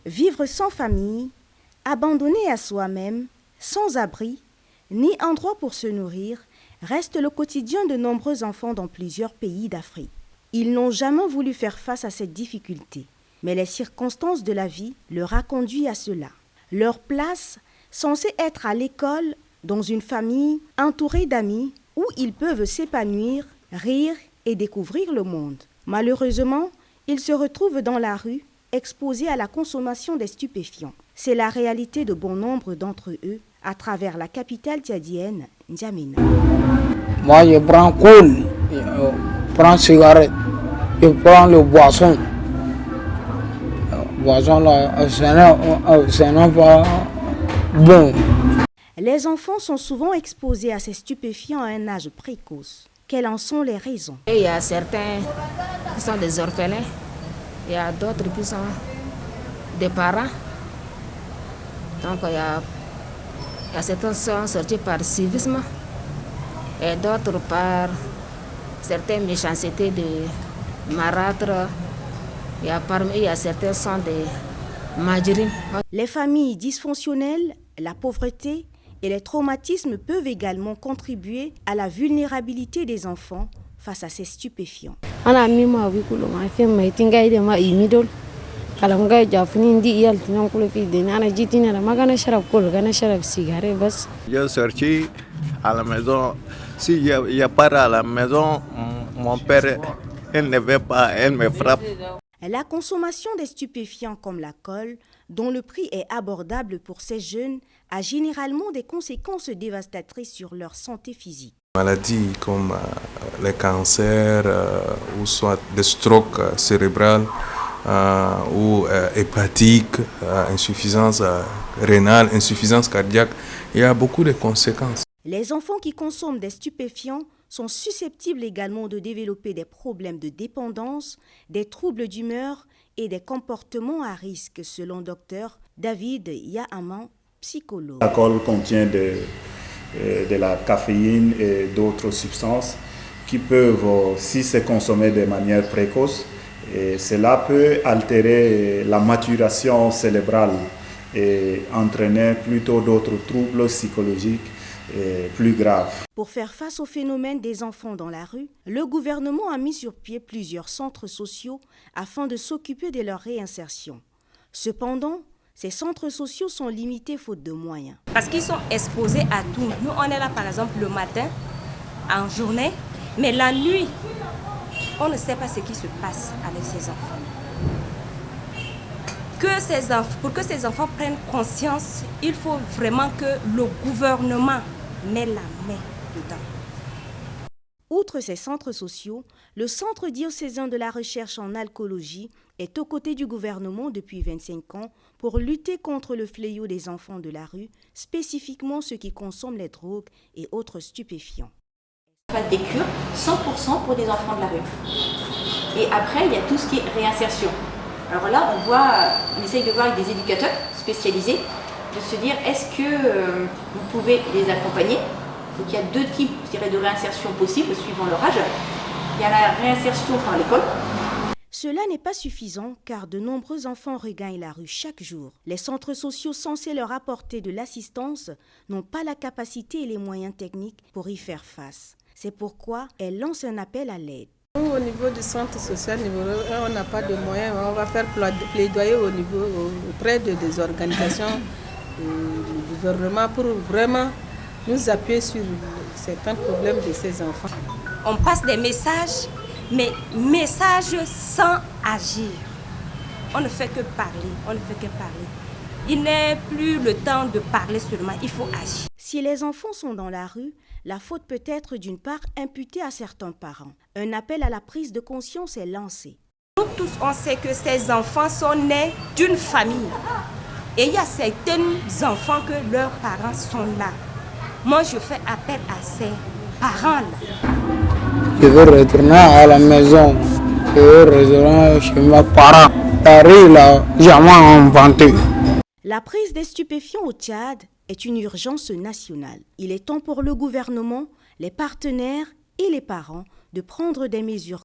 Vivre sans famille, abandonné à soi-même, sans abri, ni endroit pour se nourrir, reste le quotidien de nombreux enfants dans plusieurs pays d'Afrique. Ils n'ont jamais voulu faire face à cette difficulté, mais les circonstances de la vie leur a conduit à cela. Leur place, censée être à l'école, dans une famille, entourée d'amis, où ils peuvent s'épanouir, rire et découvrir le monde. Malheureusement, ils se retrouvent dans la rue, exposés à la consommation des stupéfiants. C'est la réalité de bon nombre d'entre eux à travers la capitale tchadienne, N'Djamena. Moi, je prends cool, je prends cigarette, je prends le boisson. Le boisson, là, ce n'est pas bon. Les enfants sont souvent exposés à ces stupéfiants à un âge précoce. Quelles en sont les raisons? Il y a certains qui sont des orphelins, il y a d'autres qui sont des parents. Donc il y a certains qui sont sortis par civisme et d'autres par certaines méchancetés de marâtres. Il y a certains qui sont des margarines. Les familles dysfonctionnelles, la pauvreté et les traumatismes peuvent également contribuer à la vulnérabilité des enfants face à ces stupéfiants. Je suis sorti à la maison. Si je pars à la maison, mon père il ne veut pas, elle me frappe. La consommation des stupéfiants comme l'alcool, dont le prix est abordable pour ces jeunes, a généralement des conséquences dévastatrices sur leur santé physique. Maladies comme les cancers ou soit des strokes cérébrales ou hépatiques, insuffisance rénale, insuffisance cardiaque, il y a beaucoup de conséquences. Les enfants qui consomment des stupéfiants sont susceptibles également de développer des problèmes de dépendance, des troubles d'humeur et des comportements à risque, selon Dr David Yahaman, psychologue. L'alcool contient de la caféine et d'autres substances qui peuvent, si c'est consommé de manière précoce, et cela peut altérer la maturation cérébrale et entraîner plutôt d'autres troubles psychologiques plus graves. Pour faire face au phénomène des enfants dans la rue, le gouvernement a mis sur pied plusieurs centres sociaux afin de s'occuper de leur réinsertion. Cependant, ces centres sociaux sont limités faute de moyens. Parce qu'ils sont exposés à tout. Nous, on est là par exemple le matin, en journée, mais la nuit, on ne sait pas ce qui se passe avec ces enfants. Pour que ces enfants prennent conscience, il faut vraiment que le gouvernement mette la main dedans. Outre ces centres sociaux, le Centre diocésain de la recherche en alcoolologie est aux côtés du gouvernement depuis 25 ans pour lutter contre le fléau des enfants de la rue, spécifiquement ceux qui consomment les drogues et autres stupéfiants. Des cures 100% pour des enfants de la rue. Et après, il y a tout ce qui est réinsertion. Alors là, on essaye de voir avec des éducateurs spécialisés, de se dire est-ce que vous pouvez les accompagner. Donc il y a deux types, je dirais, de réinsertion possibles suivant leur âge. Il y a la réinsertion par l'école. Cela n'est pas suffisant car de nombreux enfants regagnent la rue chaque jour. Les centres sociaux censés leur apporter de l'assistance n'ont pas la capacité et les moyens techniques pour y faire face. C'est pourquoi elle lance un appel à l'aide. Au niveau du centre social niveau 1, on n'a pas de moyens. On va faire plaidoyer auprès des organisations du gouvernement pour vraiment nous appuyer sur certains problèmes de ces enfants. On passe des messages, mais messages sans agir. On ne fait que parler, Il n'est plus le temps de parler seulement, il faut agir. Si les enfants sont dans la rue, la faute peut être d'une part imputée à certains parents. Un appel à la prise de conscience est lancé. Nous tous, on sait que ces enfants sont nés d'une famille. Et il y a certains enfants que leurs parents sont là. Moi, je fais appel à ces parents-là. Je veux retourner à la maison. Je veux retourner chez mes parents. Paris, là, jamais inventé. La prise des stupéfiants au Tchad est une urgence nationale. Il est temps pour le gouvernement, les partenaires et les parents de prendre des mesures